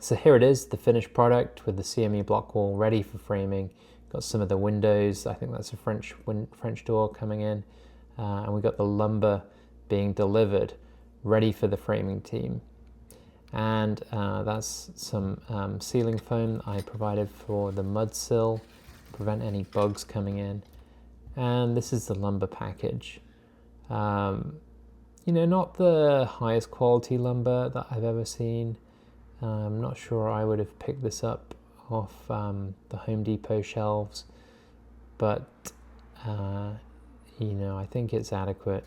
So here it is, the finished product with the CMU block wall ready for framing. Got some of the windows, I think that's a French door coming in. And we got the lumber being delivered, ready for the framing team. And that's some ceiling foam I provided for the mud sill, prevent any bugs coming in. And this is the lumber package. You know, not the highest quality lumber that I've ever seen. I'm not sure I would have picked this up off the Home Depot shelves, but you know, I think it's adequate.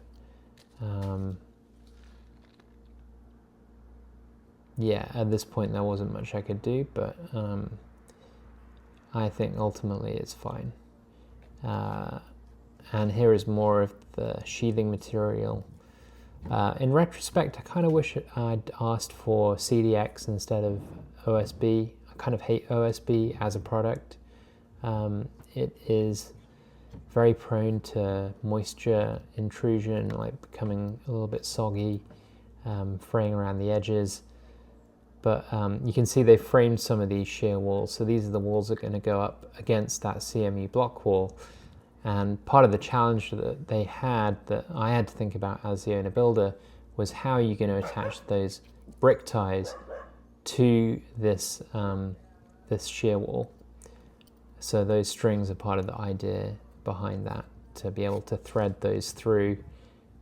Yeah, at this point there wasn't much I could do, but I think ultimately it's fine. And here is more of the sheathing material. In retrospect, I kind of wish I'd asked for CDX instead of OSB. I kind of hate OSB as a product. It is very prone to moisture intrusion, like becoming a little bit soggy, fraying around the edges. But you can see they've framed some of these shear walls. So these are the walls that are going to go up against that CMU block wall. And part of the challenge that they had, that I had to think about as the owner builder, was how are you going to attach those brick ties to this, this shear wall. So those strings are part of the idea behind that, to be able to thread those through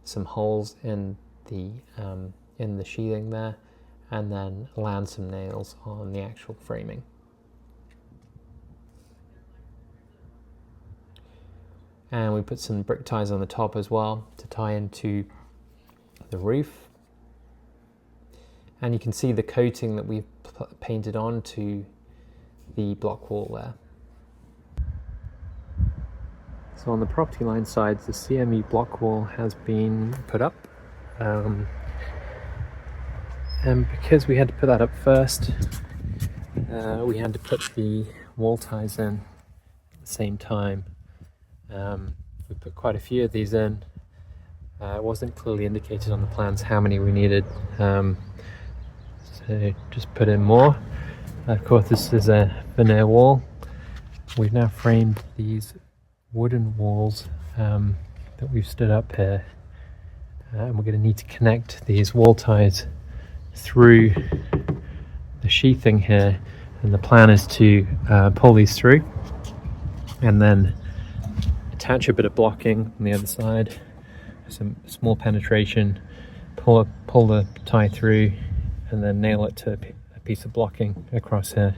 some holes in the sheathing there, and then land some nails on the actual framing. And we put some brick ties on the top as well to tie into the roof. And you can see the coating that we've painted onto the block wall there. So on the property line sides, the CMU block wall has been put up. And because we had to put that up first, we had to put the wall ties in at the same time. We put quite a few of these in. It wasn't clearly indicated on the plans how many we needed, so just put in more. Of course, this is a veneer wall. We've now framed these wooden walls that we've stood up here, and we're going to need to connect these wall ties through the sheathing here, and the plan is to pull these through and then attach a bit of blocking on the other side, some small penetration, pull the tie through, and then nail it to a piece of blocking across here.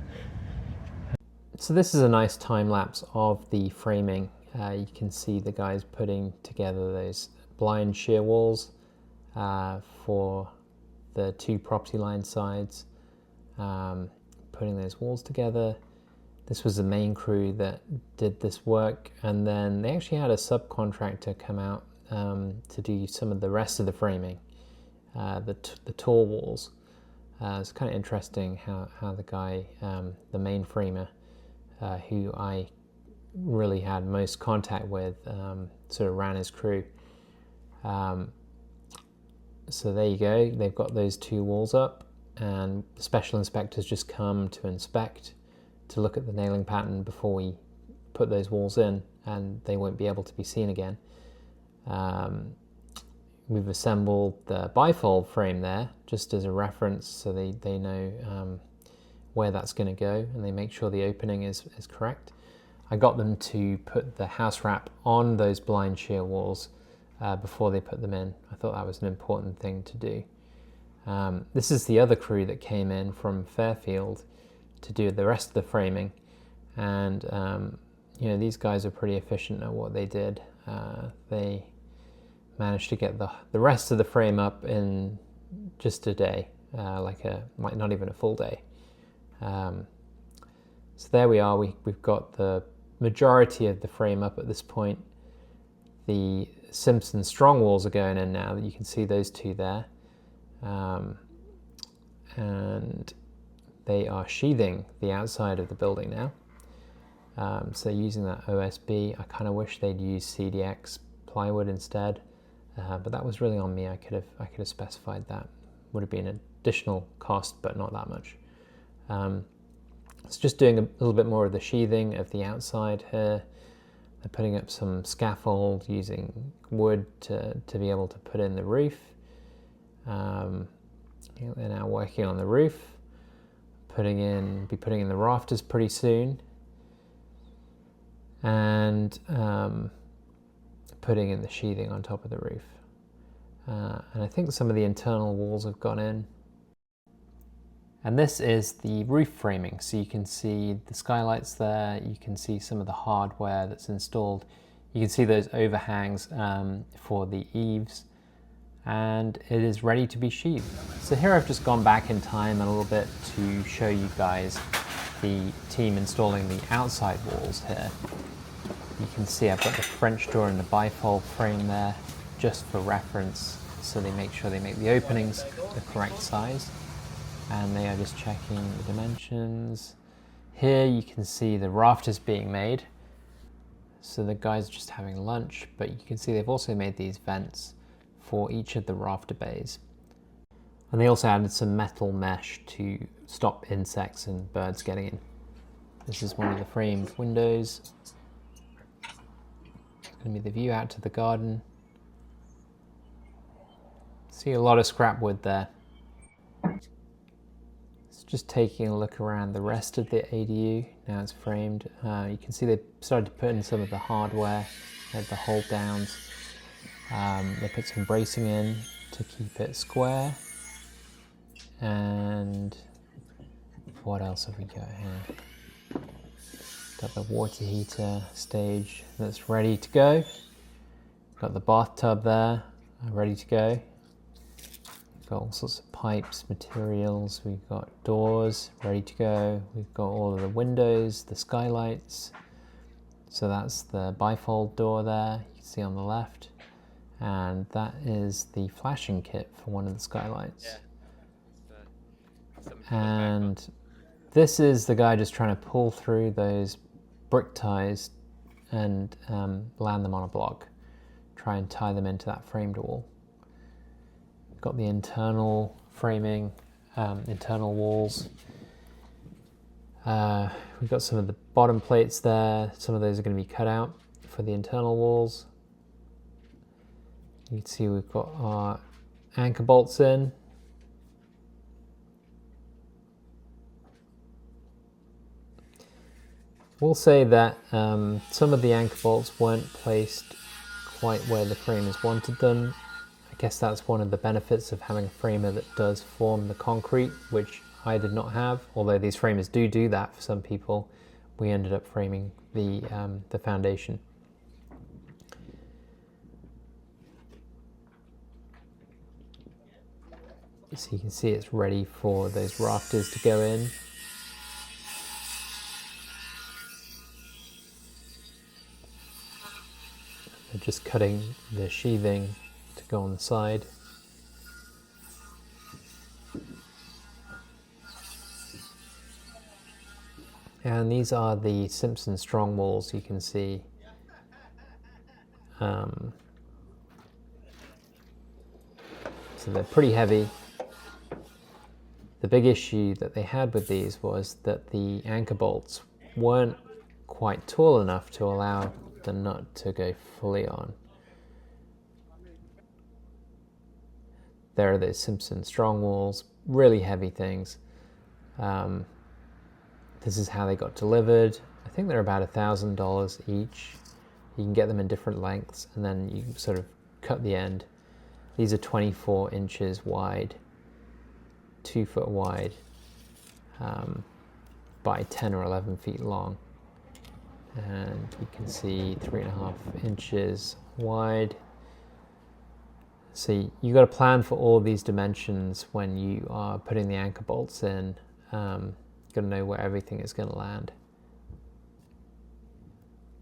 So this is a nice time lapse of the framing. You can see the guys putting together those blind shear walls for the two property line sides, putting those walls together. This was the main crew that did this work, and then they actually had a subcontractor come out to do some of the rest of the framing, the tall walls. It's kind of interesting how the guy, the main framer, who I really had most contact with, sort of ran his crew. So there you go, they've got those two walls up, and the special inspectors just come to inspect, to look at the nailing pattern before we put those walls in, and they won't be able to be seen again. We've assembled the bifold frame there just as a reference, so they know where that's going to go, and they make sure the opening is correct. I got them to put the house wrap on those blind shear walls before they put them in. I thought that was an important thing to do. This is the other crew that came in from Fairfield to do the rest of the framing, and you know, these guys are pretty efficient at what they did. They managed to get the rest of the frame up in just a day, like not even a full day. So there we are, we've got the majority of the frame up at this point. The Simpson Strongwalls are going in now. You can see those two there, and they are sheathing the outside of the building now. So using that OSB, I kind of wish they'd use CDX plywood instead, but that was really on me. I could have specified that. Would have been an additional cost, but not that much. It's just doing a little bit more of the sheathing of the outside here. They're putting up some scaffold using wood to be able to put in the roof. They're now working on the roof, be putting in the rafters pretty soon, and putting in the sheathing on top of the roof. And I think some of the internal walls have gone in. And this is the roof framing. So you can see the skylights there, you can see some of the hardware that's installed. You can see those overhangs for the eaves, and it is ready to be sheathed. So here I've just gone back in time a little bit to show you guys the team installing the outside walls here. You can see I've got the French door and the bifold frame there just for reference, so they make sure they make the openings the correct size. And they are just checking the dimensions. Here you can see the rafters being made. So the guys are just having lunch, but you can see they've also made these vents for each of the rafter bays. And they also added some metal mesh to stop insects and birds getting in. This is one of the framed windows. It's going to be the view out to the garden. See a lot of scrap wood there. Just taking a look around the rest of the ADU, now it's framed. You can see they started to put in some of the hardware, like the hold downs. They put some bracing in to keep it square. And what else have we got here? Got the water heater stage that's ready to go. Got the bathtub there, ready to go. Got all sorts of pipes, materials, we've got doors ready to go, we've got all of the windows, the skylights. So that's the bifold door there, you can see on the left, and that is the flashing kit for one of the skylights. And this is the guy just trying to pull through those brick ties and land them on a block, try and tie them into that framed wall. Got the internal framing, internal walls. We've got some of the bottom plates there. Some of those are going to be cut out for the internal walls. You can see we've got our anchor bolts in. We'll say that some of the anchor bolts weren't placed quite where the framers wanted them. I guess that's one of the benefits of having a framer that does form the concrete, which I did not have, although these framers do that for some people. We ended up framing the foundation. So you can see it's ready for those rafters to go in. They're just cutting the sheathing to go on the side. And these are the Simpson Strongwalls, you can see. So they're pretty heavy. The big issue that they had with these was that the anchor bolts weren't quite tall enough to allow the nut to go fully on. There are those Simpson Strongwalls, really heavy things. This is how they got delivered. I think they're about $1,000 each. You can get them in different lengths, and then you sort of cut the end. These are 24 inches wide, 2 foot wide, by 10 or 11 feet long. And you can see 3.5 inches wide. So you got to plan for all these dimensions when you are putting the anchor bolts in. You've got to know where everything is going to land.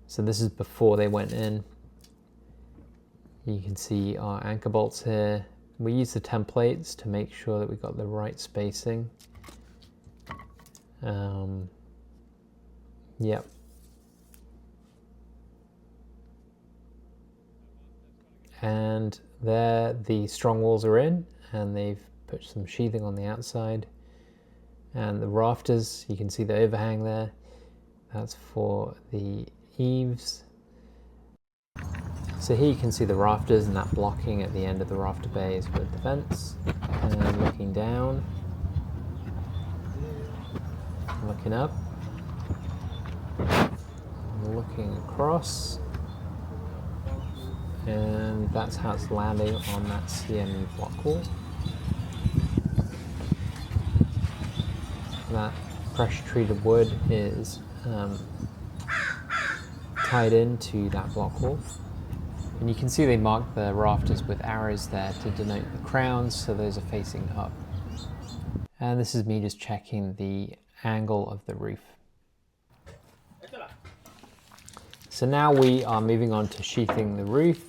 So this is before they went in. You can see our anchor bolts here. We use the templates to make sure that we got the right spacing. Yep. And there the strong walls are in, and they've put some sheathing on the outside. And the rafters, you can see the overhang there. That's for the eaves. So here you can see the rafters and that blocking at the end of the rafter bays with the vents. And looking down, looking up, looking across, and that's how it's landing on that CMU block wall. That pressure treated wood is tied into that block wall. And you can see they marked the rafters with arrows there to denote the crowns, so those are facing up. And this is me just checking the angle of the roof. So now we are moving on to sheathing the roof.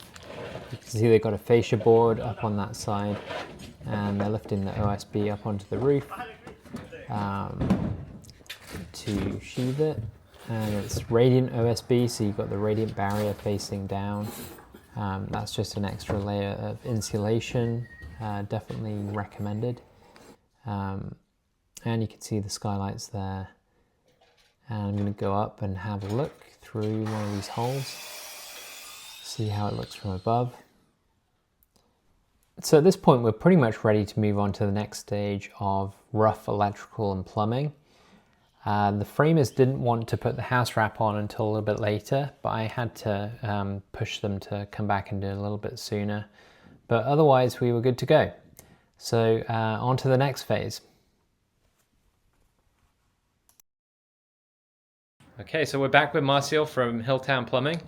You can see they've got a fascia board up on that side, and they're lifting the OSB up onto the roof to sheathe it. And it's radiant OSB, so you've got the radiant barrier facing down. That's just an extra layer of insulation, definitely recommended. And you can see the skylights there. And I'm going to go up and have a look through one of these holes, see how it looks from above. So at this point we're pretty much ready to move on to the next stage of rough electrical and plumbing. The framers didn't want to put the house wrap on until a little bit later, but I had to push them to come back and do it a little bit sooner. But otherwise we were good to go. So on to the next phase. Okay, so we're back with Marcial from Hilltown Plumbing.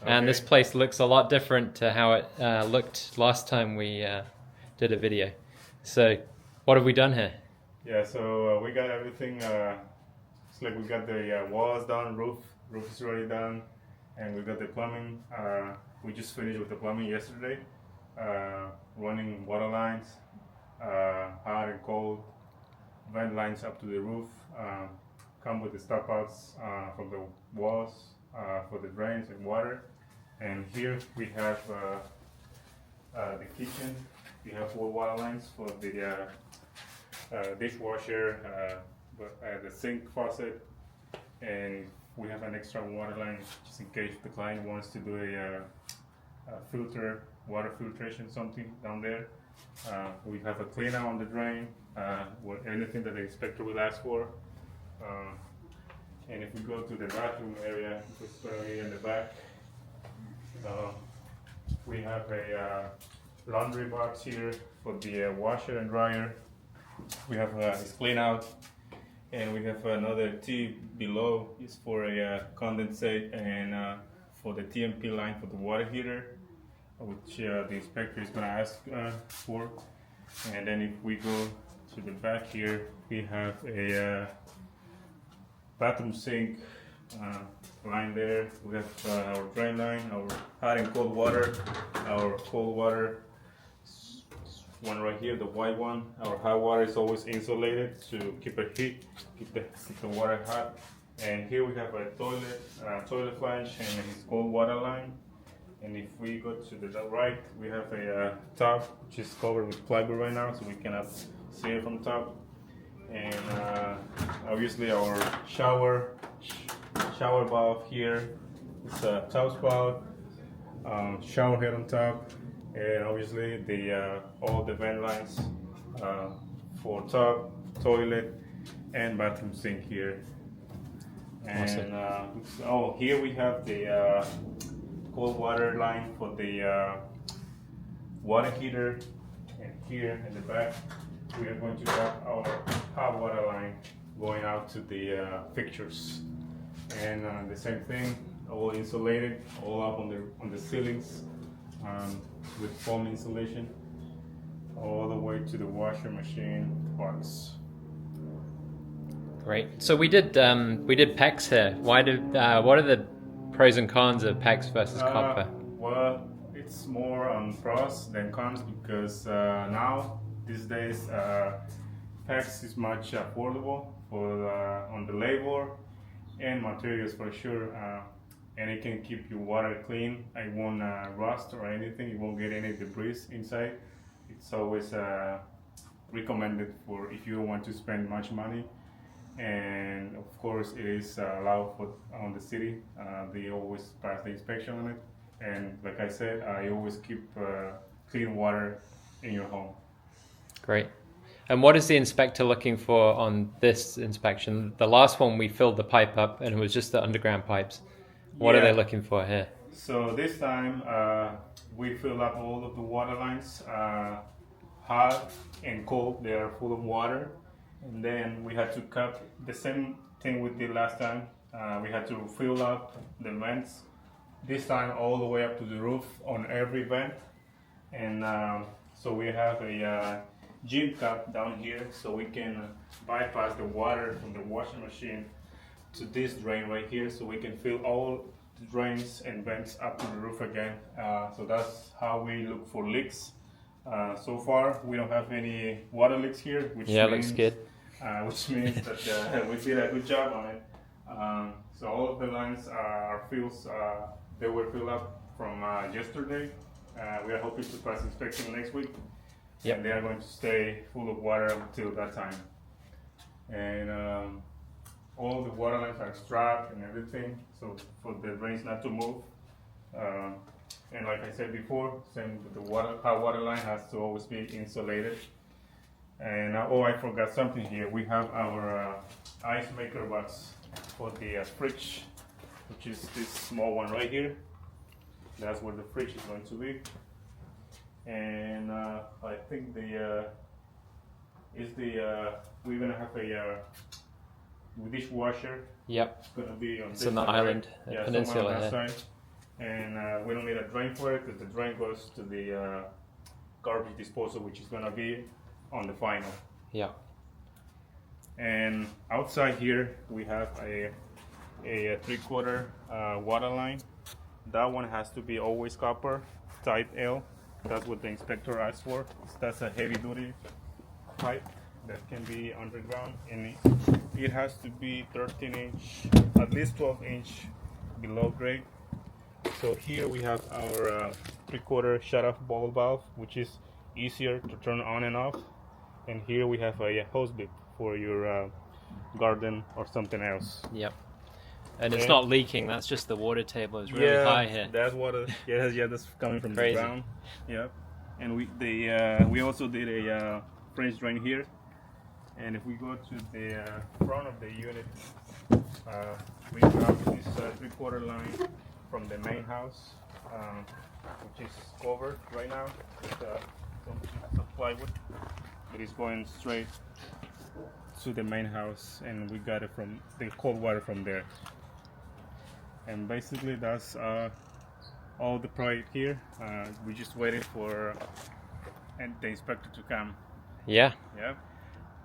And this place looks a lot different to how it looked last time we did a video. So what have we done here? Yeah, so we got everything. It's like we got the walls done, roof is already done, and we got the plumbing. We just finished with the plumbing yesterday, running water lines, hot and cold, vent lines up to the roof, come with the stop outs from the walls for the drains and water. And here we have the kitchen. We have 4 water lines for the dishwasher, the sink faucet, and we have an extra water line just in case the client wants to do a water filtration, something down there. We have a cleaner on the drain, anything that the inspector will ask for. And if we go to the bathroom area, it's going to be in the back. We have a laundry box here for the washer and dryer. We have this clean out, and we have another T below is for a condensate and for the TMP line for the water heater, which the inspector is going to ask for. And then if we go to the back here, we have a bathroom sink line there. We have our drain line, our hot and cold water, our cold water one right here, the white one. Our hot water is always insulated to keep it heat, keep the water hot. And here we have a toilet flush and his cold water line. And if we go to the right, we have a top which is covered with plywood right now, so we cannot see it from top. And obviously our shower valve here. It's a tub spout, shower head on top, and obviously the all the vent lines for tub, toilet, and bathroom sink here. And here we have the cold water line for the water heater, and here in the back we are going to have our hot water line going out to the fixtures. And the same thing, all insulated, all up on the ceilings with foam insulation, all the way to the washer machine parts. Great. So we did PEX here. What are the pros and cons of PEX versus copper? Well, it's more on pros than cons because now these days PEX is much affordable for on the labor and materials for sure, and it can keep your water clean. It won't rust or anything. You won't get any debris inside. It's always recommended for if you want to spend much money. And of course, it is allowed for on the city. They always pass the inspection on it. And like I said, you always keep clean water in your home. Great. And what is the inspector looking for on this inspection? The last one we filled the pipe up and it was just the underground pipes. What are they looking for here? So this time we fill up all of the water lines, hot and cold. They are full of water. And then we had to cut the same thing we did last time. We had to fill up the vents. This time all the way up to the roof on every vent. And so we have a gym cap down here so we can bypass the water from the washing machine to this drain right here, so we can fill all the drains and vents up to the roof again. So that's how we look for leaks. So far we don't have any water leaks here, which looks good. Which means that we did a good job on it. So all of the lines are filled. They were filled up from yesterday. We are hoping to pass inspection next week. And they are going to stay full of water until that time. And all the water lines are strapped and everything, so for the drains not to move. And like I said before, same with the hot water line has to always be insulated. And I forgot something here. We have our ice maker box for the fridge, which is this small one right here. That's where the fridge is going to be. And I think we're gonna have a dishwasher. Yep. It's gonna be on it's this on the side, island, right? peninsula on that here. side. And we don't need a drain for it because the drain goes to the garbage disposal, which is gonna be on the final. Yeah. And outside here we have a 3/4 water line. That one has to be always copper, type L. That's what the inspector asked for. That's a heavy duty pipe that can be underground, and it has to be 13-inch, at least 12-inch below grade. So here we have our 3/4 shut-off ball valve, which is easier to turn on and off. And here we have a hose bib for your garden or something else. Yep. And it's not leaking. That's just the water table is really high here. That's water. That's coming from Crazy. the ground. Yeah. And we also did a French drain here. And if we go to the front of the unit, we have this 3/4 line from the main house, which is covered right now with some plywood. It is going straight to the main house, and we got it from the cold water from there. And basically that's all the project here. We just waited for the inspector to come. Yeah. Yeah.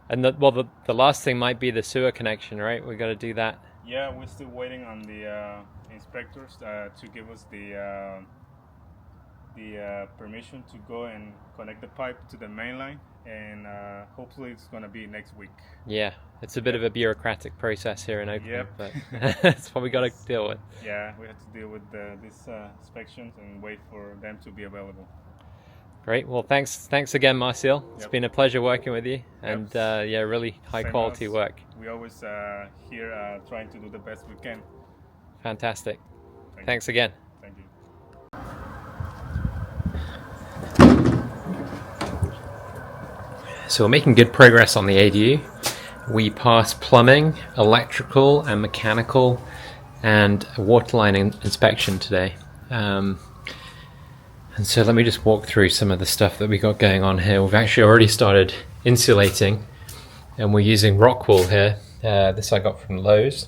And the last thing might be the sewer connection, right? We got to do that. Yeah, we're still waiting on the inspectors to give us the permission to go and connect the pipe to the main line, and hopefully it's gonna be next week. Yeah, it's a bit of a bureaucratic process here in Oakland, Yep. but that's what we got to deal with. Yeah, we have to deal with these inspections and wait for them to be available. Great. Well, thanks again, Marcel. It's Yep. been a pleasure working with you, and really high Same quality as work. We always here trying to do the best we can. Fantastic. Thank Thanks again. Thank you. So we're making good progress on the ADU. We passed plumbing, electrical and mechanical, and a water line inspection today. And so let me just walk through some of the stuff that we got going on here. We've actually already started insulating, and we're using rock wool here. This I got from Lowe's.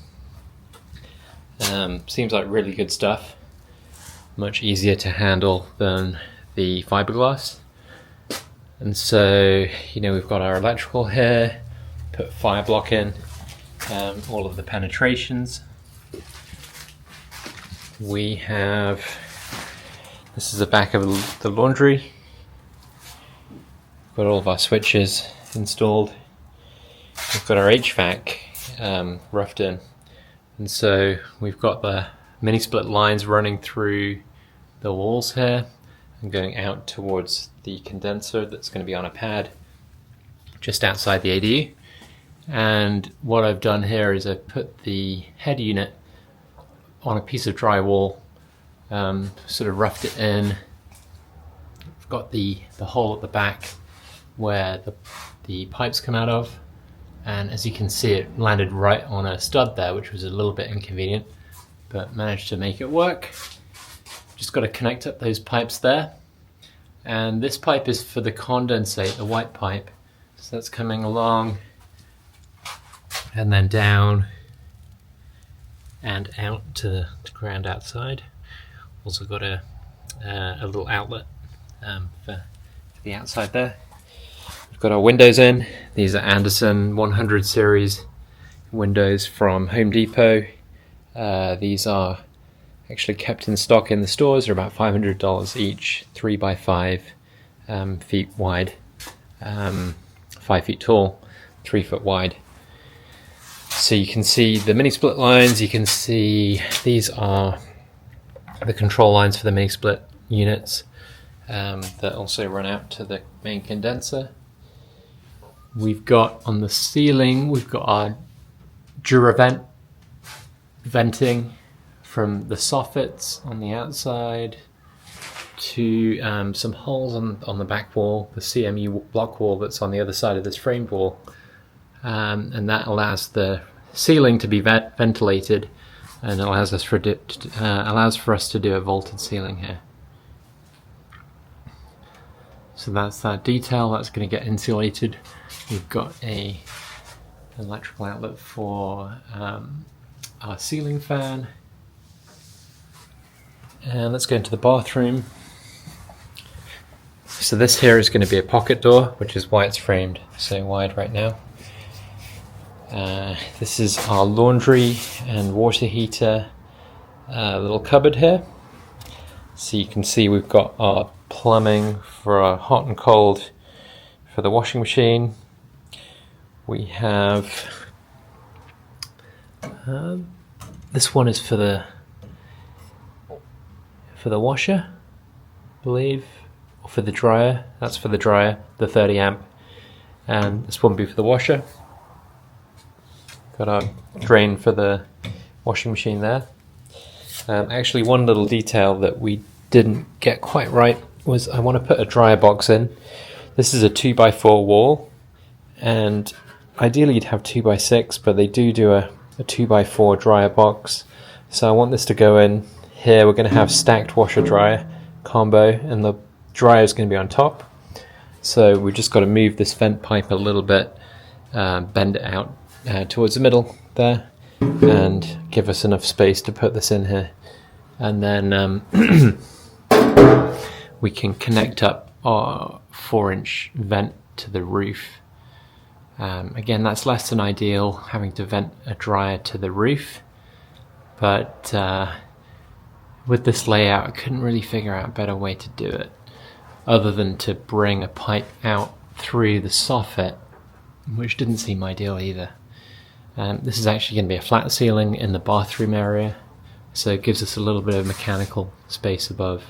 Seems like really good stuff. Much easier to handle than the fiberglass. And so, we've got our electrical here, put fire block in, all of the penetrations. We have, this is the back of the laundry. Got all of our switches installed. We've got our HVAC roughed in. And so we've got the mini split lines running through the walls here and going out towards the condenser that's going to be on a pad. just outside the ADU. And what I've done here is I've put the head unit on a piece of drywall, sort of roughed it in. I've got the hole at the back where the pipes come out of, and as you can see, it landed right on a stud there, which was a little bit inconvenient, but managed to make it work. Just got to connect up those pipes there, and this pipe is for the condensate, the white pipe, so that's coming along and then down and out to the ground outside. Also got a little outlet for the outside there. We've got our windows in. These are Anderson 100 series windows from Home Depot. These are actually kept in stock in the stores. They're about $500 each, 3 by 5 feet wide, 5 feet tall, 3 foot wide. So you can see the mini split lines. You can see these are the control lines for the mini split units that also run out to the main condenser. We've got on the ceiling, we've got our Duravent venting from the soffits on the outside to some holes on the back wall, the CMU block wall that's on the other side of this framed wall. And that allows the ceiling to be ventilated, and allows for us to do a vaulted ceiling here. So that's that detail that's going to get insulated. We've got an electrical outlet for our ceiling fan. And let's go into the bathroom. So this here is going to be a pocket door, which is why it's framed so wide right now. This is our laundry and water heater little cupboard here. So you can see we've got our plumbing for our hot and cold for the washing machine. We have this one is for the washer, I believe, or for the dryer. That's for the dryer, the 30 amp, and this one will be for the washer. Got our drain for the washing machine there. Actually, one little detail that we didn't get quite right was I want to put a dryer box in. This is a 2x4 wall, and ideally you'd have 2x6, but they do a 2x4 dryer box. So I want this to go in here. We're going to have stacked washer dryer combo, and the dryer is going to be on top. So we've just got to move this vent pipe a little bit, bend it out towards the middle there, and give us enough space to put this in here. And then we can connect up our 4-inch vent to the roof. Again, that's less than ideal, having to vent a dryer to the roof, but with this layout I couldn't really figure out a better way to do it other than to bring a pipe out through the soffit, which didn't seem ideal either. This is actually going to be a flat ceiling in the bathroom area, so it gives us a little bit of mechanical space above.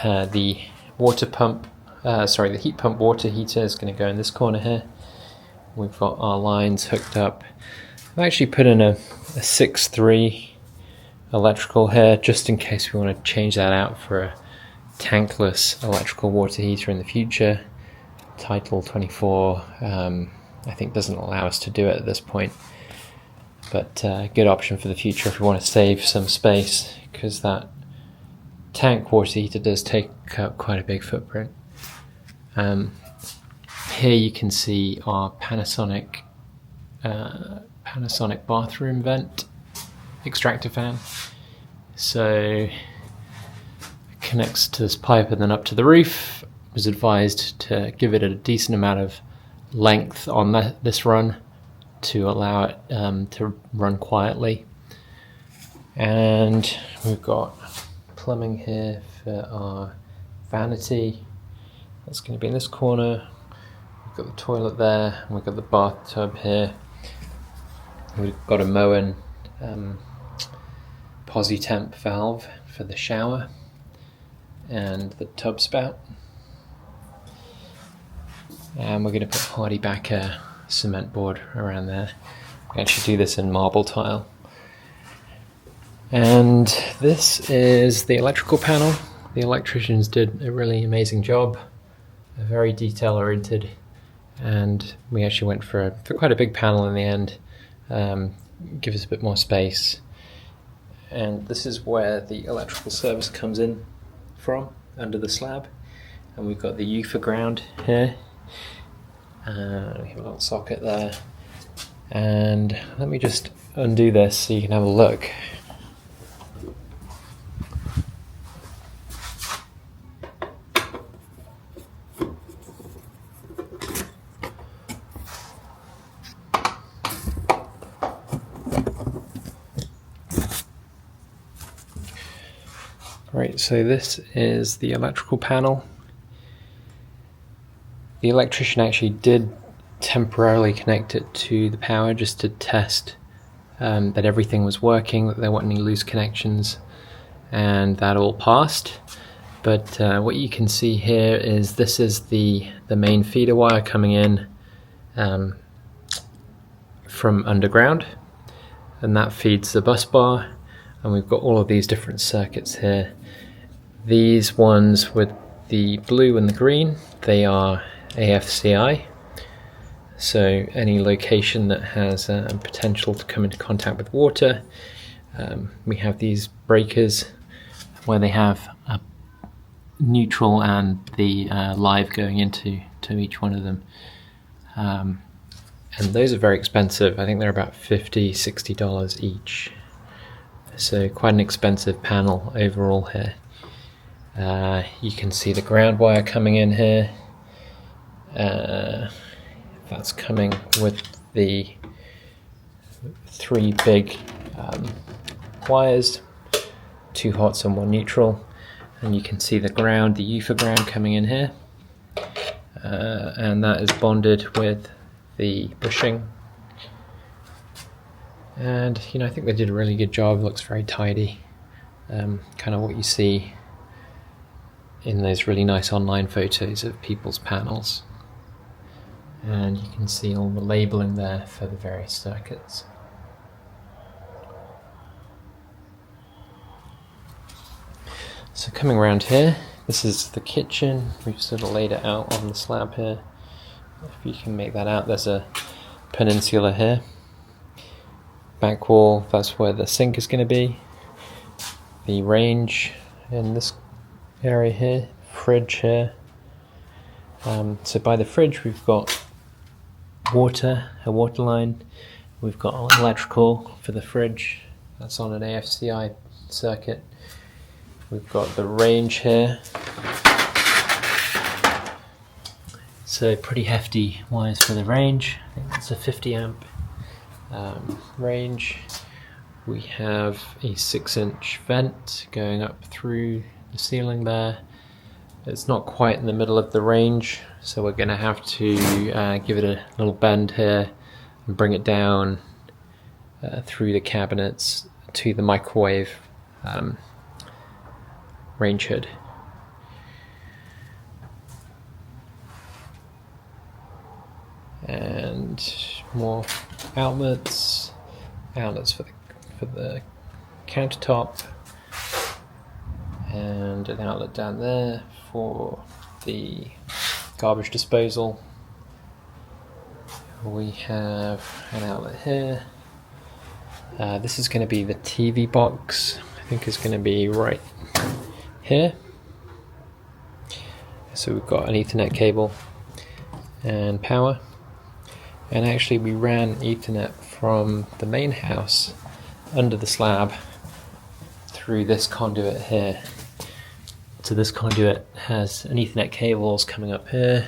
The water pump, the heat pump water heater is going to go in this corner here. We've got our lines hooked up. I've actually put in a 6.3 electrical here, just in case we want to change that out for a tankless electrical water heater in the future. Title 24 I think doesn't allow us to do it at this point, but a good option for the future if we want to save some space, because that tank water heater does take up quite a big footprint. Here you can see our Panasonic bathroom vent extractor fan. So it connects to this pipe and then up to the roof. I was advised to give it a decent amount of length on this run to allow it to run quietly. And we've got plumbing here for our vanity. That's going to be in this corner. We've got the toilet there, and we've got the bathtub here. We've got a Moen Posi-Temp valve for the shower and the tub spout. and we're going to put hardy backer cement board around there. We actually do this in marble tile. And this is the electrical panel. The electricians did a really amazing job, very detail oriented, and we actually went for quite a big panel in the end, give us a bit more space. And this is where the electrical service comes in from, under the slab. And we've got the U for ground here. We have a little socket there. And let me just undo this so you can have a look. Right, so this is the electrical panel. The electrician actually did temporarily connect it to the power just to test that everything was working, that there weren't any loose connections, and that all passed. But what you can see here is this is the main feeder wire coming in from underground, and that feeds the bus bar, and we've got all of these different circuits here. These ones with the blue and the green, they are AFCI, so any location that has potential to come into contact with water. We have these breakers where they have a neutral and the live going into each one of them, and those are very expensive. I think they're about $50–60 each, so quite an expensive panel overall here. You can see the ground wire coming in here. That's coming with the 3 big wires, 2 hots and 1 neutral, and you can see the ground, the U for ground coming in here, and that is bonded with the bushing. And I think they did a really good job. It looks very tidy, kind of what you see in those really nice online photos of people's panels. And you can see all the labeling there for the various circuits. So coming around here, this is the kitchen. We've sort of laid it out on the slab here. If you can make that out, there's a peninsula here. Back wall, that's where the sink is going to be. The range in this area here, fridge here. So by the fridge we've got water, a water line. We've got electrical for the fridge, that's on an AFCI circuit. We've got the range here, so pretty hefty wires for the range. I think that's a 50 amp range. We have a 6-inch vent going up through the ceiling there. It's not quite in the middle of the range, so we're going to have to give it a little bend here and bring it down through the cabinets to the microwave range hood. And more outlets for the countertop, and an outlet down there for the garbage disposal. We have an outlet here. This is going to be the TV box. I think it's going to be right here. So we've got an Ethernet cable and power. And actually we ran Ethernet from the main house under the slab through this conduit here. So this conduit has an Ethernet cables coming up here.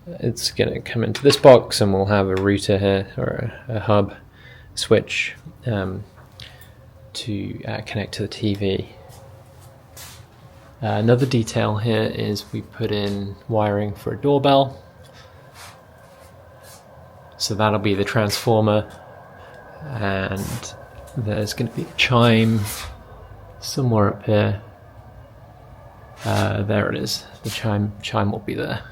It's going to come into this box, and we'll have a router here, or a hub switch to connect to the TV. Another detail here is we put in wiring for a doorbell. So that'll be the transformer, and there's going to be a chime somewhere up here. There it is. The chime will be there.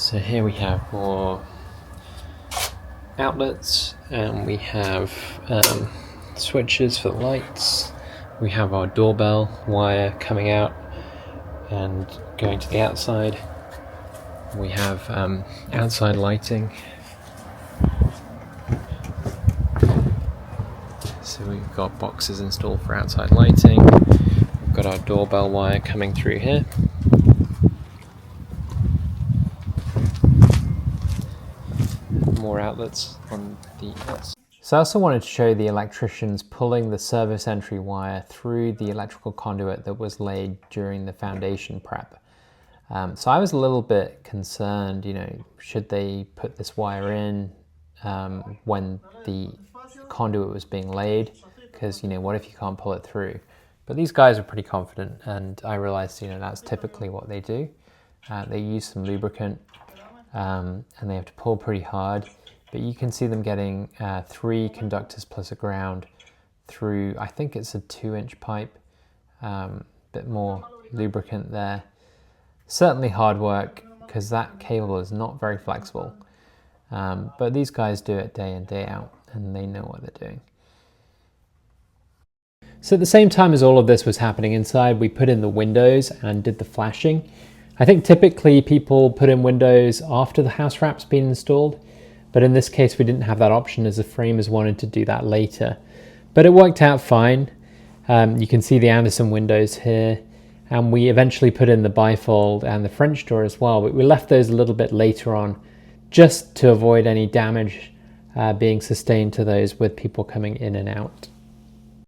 So here we have more outlets, and we have switches for the lights. We have our doorbell wire coming out and going to the outside. We have outside lighting. So we've got boxes installed for outside lighting. We've got our doorbell wire coming through here. More outlets on the outside. So I also wanted to show the electricians pulling the service entry wire through the electrical conduit that was laid during the foundation prep. So I was a little bit concerned, should they put this wire in when the conduit was being laid? Because, what if you can't pull it through? But these guys are pretty confident, and I realized, that's typically what they do. They use some lubricant, and they have to pull pretty hard. But you can see them getting 3 conductors plus a ground through, I think it's a 2-inch pipe, bit more lubricant there. Certainly hard work, because that cable is not very flexible. But these guys do it day in, day out, and they know what they're doing. So at the same time as all of this was happening inside, we put in the windows and did the flashing. I think typically people put in windows after the house wrap's been installed, but in this case we didn't have that option as the framers wanted to do that later. But it worked out fine. You can see the Anderson windows here, and we eventually put in the bifold and the French door as well, but we left those a little bit later on just to avoid any damage being sustained to those with people coming in and out.